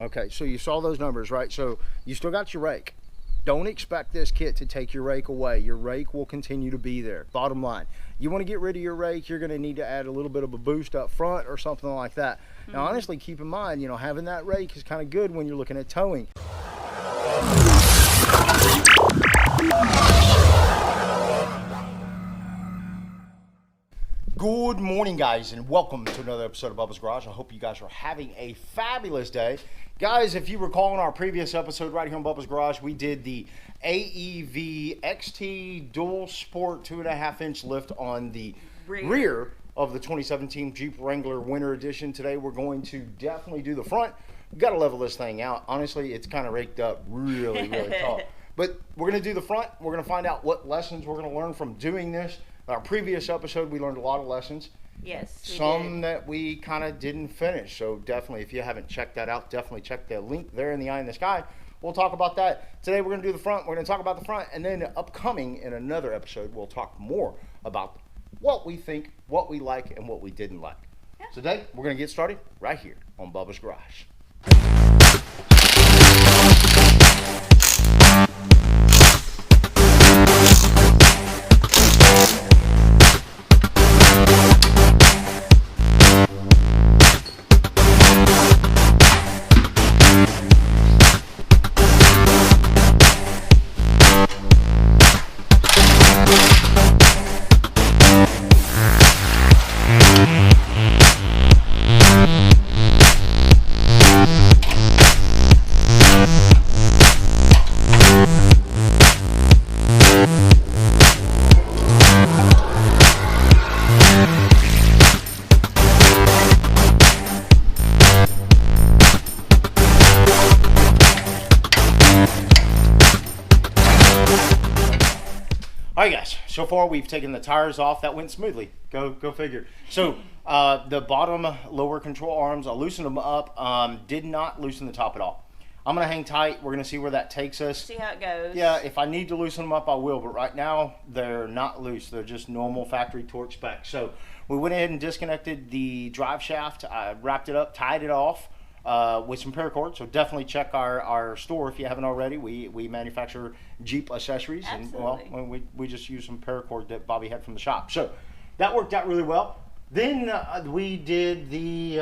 Okay, so you saw those numbers, right? So you still got your rake. Don't expect this kit to take your rake away. Your rake will continue to be there. Bottom line, you want to get rid of your rake, you're going to need to add a little bit of a boost up front or something like that. Now, honestly, keep in mind, you know, having that rake is kind of good when you're looking at towing. Good morning, guys, and welcome to another episode of Bubba's Garage. I hope you guys are having a fabulous day. Guys, if you recall in our previous episode right here on Bubba's Garage, we did the AEV DualSport 2.5 inch lift on the rear of the 2017 Jeep Wrangler Winter Edition. Today, we're going to definitely do the front. We've got to level this thing out. Honestly, it's kind of raked up really tall. But we're going to do the front. We're going to find out what lessons we're going to learn from doing this. Our previous episode, we learned a lot of lessons. Yes, Some that we kind of didn't finish. So definitely, if you haven't checked that out, definitely check the link there in the eye in the sky. We'll talk about that. Today, we're going to do the front. We're going to talk about the front. And then upcoming in another episode, we'll talk more about what we think, what we like, and what we didn't like. Yeah. So today, we're going to get started right here on Bubba's Garage. Alright guys, so far we've taken the tires off. That went smoothly. Go figure. So the bottom lower control arms, I loosened them up. Did not loosen the top at all. I'm going to hang tight. We're going to see where that takes us. See how it goes. Yeah, if I need to loosen them up, I will. But right now, they're not loose. They're just normal factory torque specs. So we went ahead and disconnected the drive shaft. I wrapped it up, tied it off with some paracord. So definitely check our store if you haven't already. We manufacture Jeep accessories. Absolutely. And well, we just used some paracord that Bobby had from the shop. So that worked out really well. Then we did the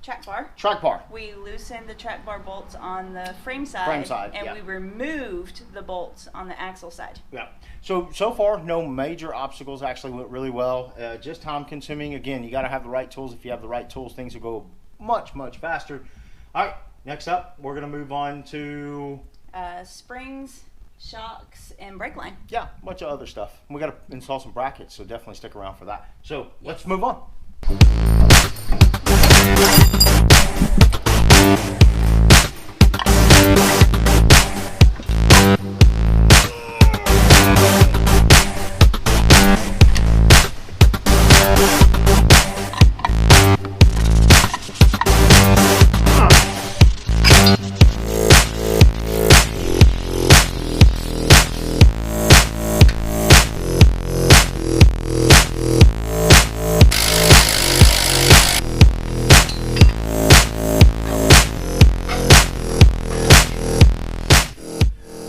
track bar. Track bar. We loosened the track bar bolts on the frame side, and yeah. we removed the bolts on the axle side. Yeah. So far, no major obstacles. Actually went really well. Just time consuming. Again, you got to have the right tools. If you have the right tools, things will go much faster. All right. Next up, we're gonna move on to springs, shocks, and brake line. Yeah, a bunch of other stuff. We got to install some brackets, so definitely stick around for that. So let's move on.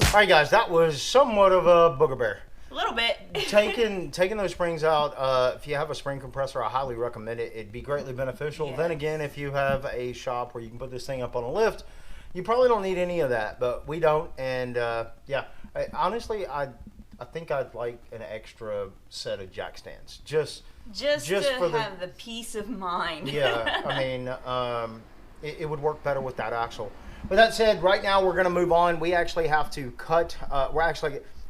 All right, guys, that was somewhat of a booger bear. A little bit. taking those springs out, if you have a spring compressor, I highly recommend it. It'd be greatly beneficial. Yes. Then again, if you have a shop where you can put this thing up on a lift, you probably don't need any of that, but we don't. And yeah, honestly, I think I'd like an extra set of jack stands. Just to have the peace of mind. Yeah, I mean, it would work better with that axle. With that said, right now we're going to move on. We actually have to cut. We're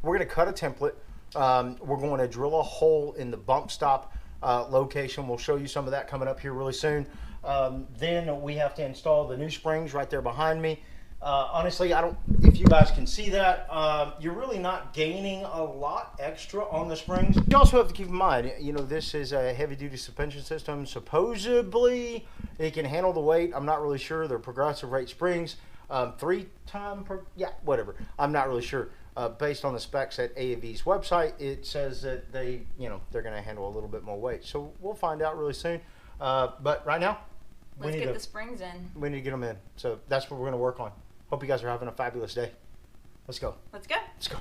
going to cut a template. We're going to drill a hole in the bump stop location. We'll show you some of that coming up here really soon. Then we have to install the new springs right there behind me. Honestly, if you guys can see that, you're really not gaining a lot extra on the springs. You also have to keep in mind, you know, this is a heavy-duty suspension system. Supposedly, it can handle the weight. I'm not really sure. They're progressive rate springs. 3 times per, yeah, whatever. I'm not really sure. Based on the specs at AEV's website, it says that they're going to handle a little bit more weight. So we'll find out really soon. But right now, Let's get the springs in. We need to get them in. So that's what we're going to work on. Hope you guys are having a fabulous day. Let's go. Let's go. Let's go.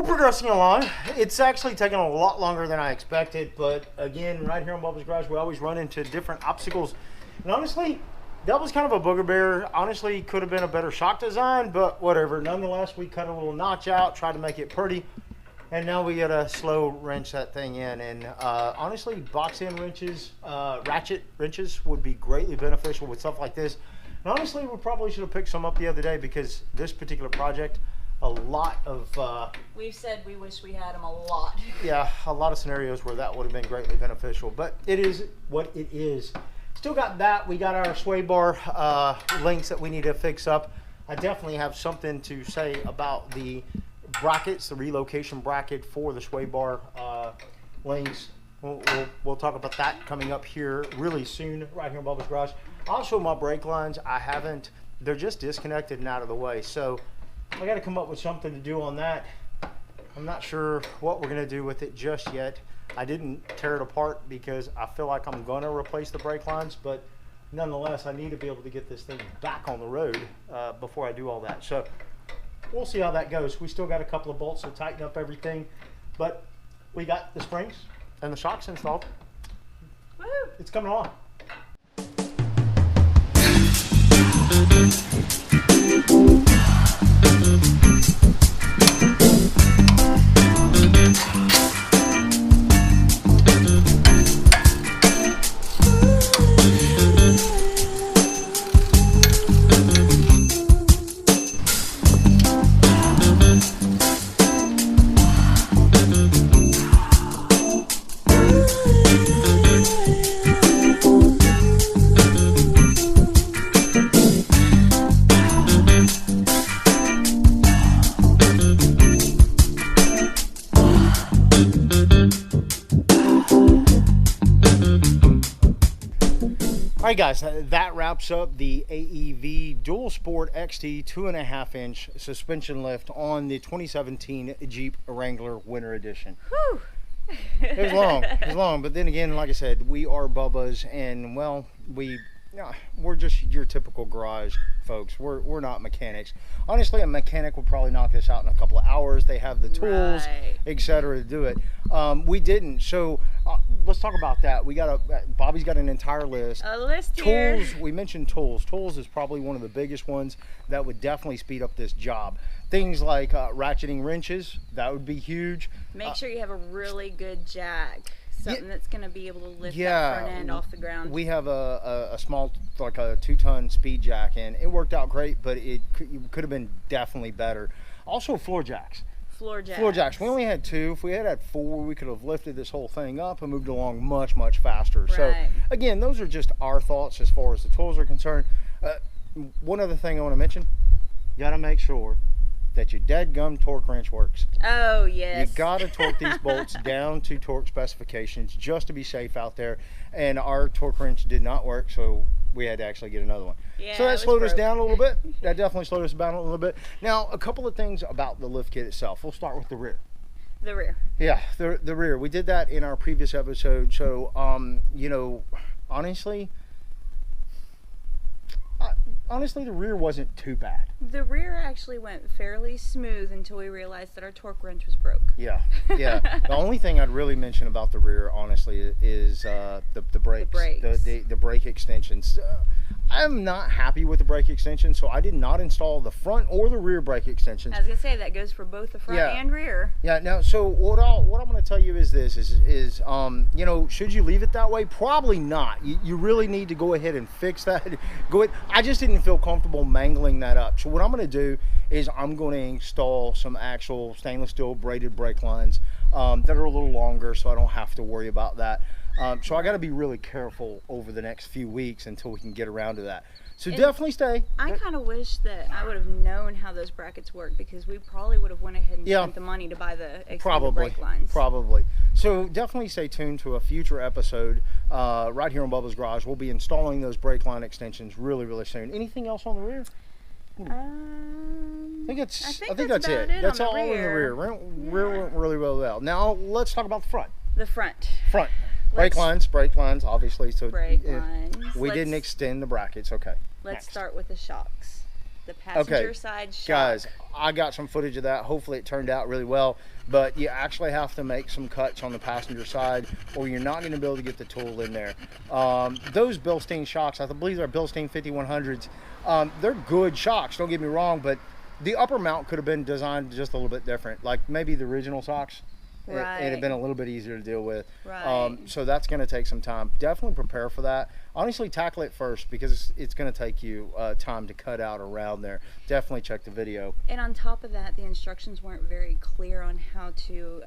Progressing along. It's actually taken a lot longer than I expected, but again, right here on Bubba's Garage, we always run into different obstacles. And honestly, that was kind of a booger. Honestly, could have been a better shock design, but whatever. Nonetheless, we cut a little notch out, tried to make it pretty, and now we gotta slow wrench that thing in. And honestly, box end wrenches, ratchet wrenches would be greatly beneficial with stuff like this. And honestly, we probably should have picked some up the other day because this particular project, a lot of we've said we wish we had them a lot. Yeah, a lot of scenarios where that would have been greatly beneficial, but it is what it is. Still got that. We got our sway bar links that we need to fix up. I definitely have something to say about the brackets, the relocation bracket for the sway bar links. We'll talk about that coming up here really soon right here in Bubba's Garage. Also, my brake lines, they're just disconnected and out of the way, so I got to come up with something to do on that. I'm not sure what we're going to do with it just yet. I didn't tear it apart because I feel like I'm going to replace the brake lines, but nonetheless, I need to be able to get this thing back on the road before I do all that. So we'll see how that goes. We still got a couple of bolts to tighten up everything, but we got the springs and the shocks installed. Woo! It's coming along. All right, guys, that wraps up the AEV DualSport XT 2.5-inch suspension lift on the 2017 Jeep Wrangler Winter Edition. Whew. It was long, but then again, like I said, we are Bubbas, and well, we're just your typical garage folks. We're not mechanics. Honestly, a mechanic would probably knock this out in a couple of hours. They have the tools, right, etc. to do it. We didn't, so let's talk about that. Bobby's got an entire list. A list Tools, here. we mentioned tools. Tools is probably one of the biggest ones that would definitely speed up this job. Things like ratcheting wrenches, that would be huge. Make sure you have a really good jack. Something that's going to be able to lift that front end off the ground. We have a small, like a 2-ton speed jack, and it worked out great, but it could have been definitely better. Also, floor jacks. Floor jacks. We only had 2. If we had 4, we could have lifted this whole thing up and moved along much, much faster. Right. So, again, those are just our thoughts as far as the tools are concerned. One other thing I want to mention, you got to make sure that your dadgum torque wrench works. Oh, yes. You gotta torque these bolts down to torque specifications just to be safe out there. And our torque wrench did not work, so we had to actually get another one. Yeah, so that slowed us down a little bit. That definitely slowed us down a little bit. Now, a couple of things about the lift kit itself. We'll start with the rear. The rear. Yeah, the rear. We did that in our previous episode. So, you know, honestly, honestly, the rear wasn't too bad. The rear actually went fairly smooth until we realized that our torque wrench was broke. Yeah, yeah. The only thing I'd really mention about the rear, honestly, is the brakes. The brake extensions. I'm not happy with the brake extensions, so I did not install the front or the rear brake extensions. I was gonna say that goes for both the front and rear. Yeah. Now, so what I'm going to tell you is this: is you know, should you leave it that way? Probably not. You really need to go ahead and fix that. I just didn't feel comfortable mangling that up. So what I'm going to do is I'm going to install some actual stainless steel braided brake lines that are a little longer, so I don't have to worry about that. So I got to be really careful over the next few weeks until we can get around to that. So definitely stay. I kind of wish that I would have known how those brackets work, because we probably would have went ahead and spent the money to buy the extended brake lines. Probably. So definitely stay tuned to a future episode right here on Bubba's Garage. We'll be installing those brake line extensions really, really soon. Anything else on the rear? I think that's it. That's all in the rear. Rear went really, really well. Now let's talk about the front. The front. Brake lines, obviously. So brake lines. We didn't extend the brackets. Okay. Let's start with the shocks. The passenger side shock. Guys, I got some footage of that. Hopefully it turned out really well. But you actually have to make some cuts on the passenger side, or you're not going to be able to get the tool in there. Those Bilstein shocks, I believe they're Bilstein 5100s. They're good shocks, don't get me wrong, but the upper mount could have been designed just a little bit different. Like maybe the original shocks. Right. It'd have been a little bit easier to deal with. Right. So that's going to take some time. Definitely prepare for that. Honestly, tackle it first, because it's going to take you time to cut out around there. Definitely check the video. And on top of that, the instructions weren't very clear on how to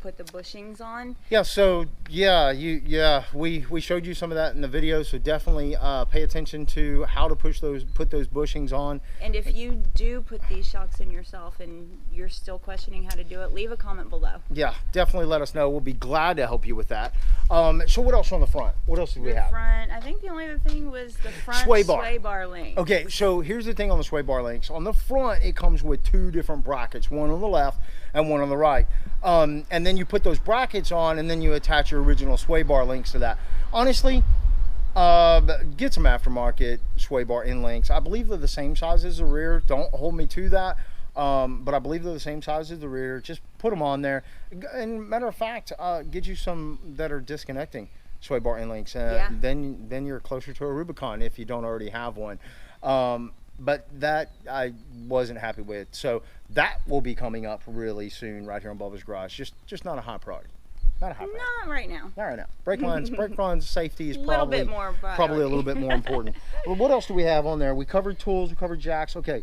put the bushings on. Yeah. So we showed you some of that in the video. So definitely pay attention to how to put those bushings on. And if you do put these shocks in yourself and you're still questioning how to do it, leave a comment below. Yeah, definitely let us know. We'll be glad to help you with that. So what else on the front? What else do we have? I think the only other thing was the front sway bar link. Okay, so here's the thing on the sway bar links. On the front, it comes with two different brackets, one on the left and one on the right. And then you put those brackets on, and then you attach your original sway bar links to that. Honestly, get some aftermarket sway bar end links. I believe they're the same size as the rear. Don't hold me to that. But I believe they're the same size as the rear. Just put them on there. And matter of fact, get you some that are disconnecting sway bar end links. Then you're closer to a Rubicon if you don't already have one. But that I wasn't happy with. So that will be coming up really soon right here on Bubba's Garage. Just not a high priority. Not a high priority. Not right now. Not right now. Brake lines safety is probably a little bit more important. Well, what else do we have on there? We covered tools, we covered jacks. Okay.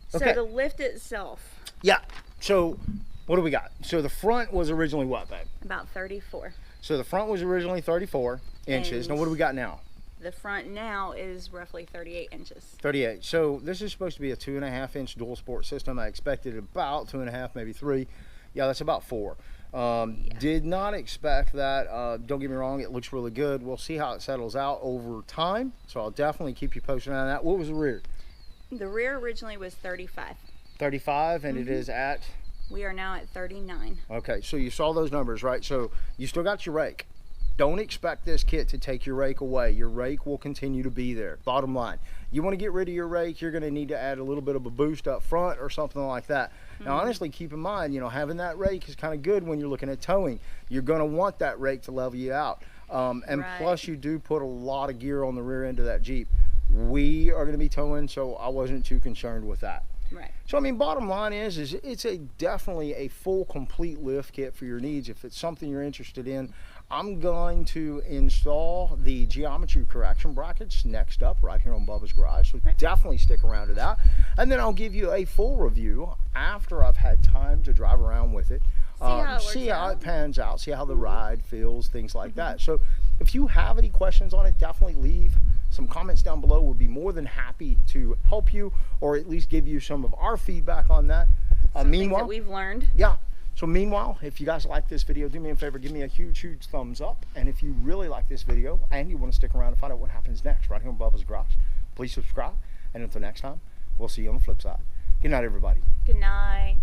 So the lift itself. Yeah. So what do we got? So the front was originally what, babe? About 34. So the front was originally 34 inches. Now what do we got now? The front now is roughly 38 inches. 38. So this is supposed to be a 2.5 inch DualSport system. I expected about 2.5, maybe 3. Yeah, that's about 4. Did not expect that. Don't get me wrong, it looks really good. We'll see how it settles out over time. So I'll definitely keep you posted on that. What was the rear? The rear originally was 35. 35, and it is at? We are now at 39. Okay, so you saw those numbers, right? So you still got your rake. Don't expect this kit to take your rake away. Your rake will continue to be there. Bottom line, you want to get rid of your rake, you're going to need to add a little bit of a boost up front or something like that. Now, honestly, keep in mind, you know, having that rake is kind of good when you're looking at towing. You're going to want that rake to level you out. Plus, you do put a lot of gear on the rear end of that Jeep. We are going to be towing, so I wasn't too concerned with that. Right. So I mean, bottom line is it's definitely a full, complete lift kit for your needs. If it's something you're interested in, I'm going to install the geometry correction brackets next up right here on Bubba's Garage. So definitely stick around to that, and then I'll give you a full review after I've had time to drive around with it. See how it pans out, see how the ride feels, things like that. So if you have any questions on it, definitely leave some comments down below. We'll be more than happy to help you, or at least give you some of our feedback on that. Meanwhile, that we've learned. Yeah. So meanwhile, if you guys like this video, do me a favor, give me a huge thumbs up. And if you really like this video and you want to stick around to find out what happens next right here on Bubba's Garage, please subscribe. And until next time, we'll see you on the flip side. Good night, everybody. Good night.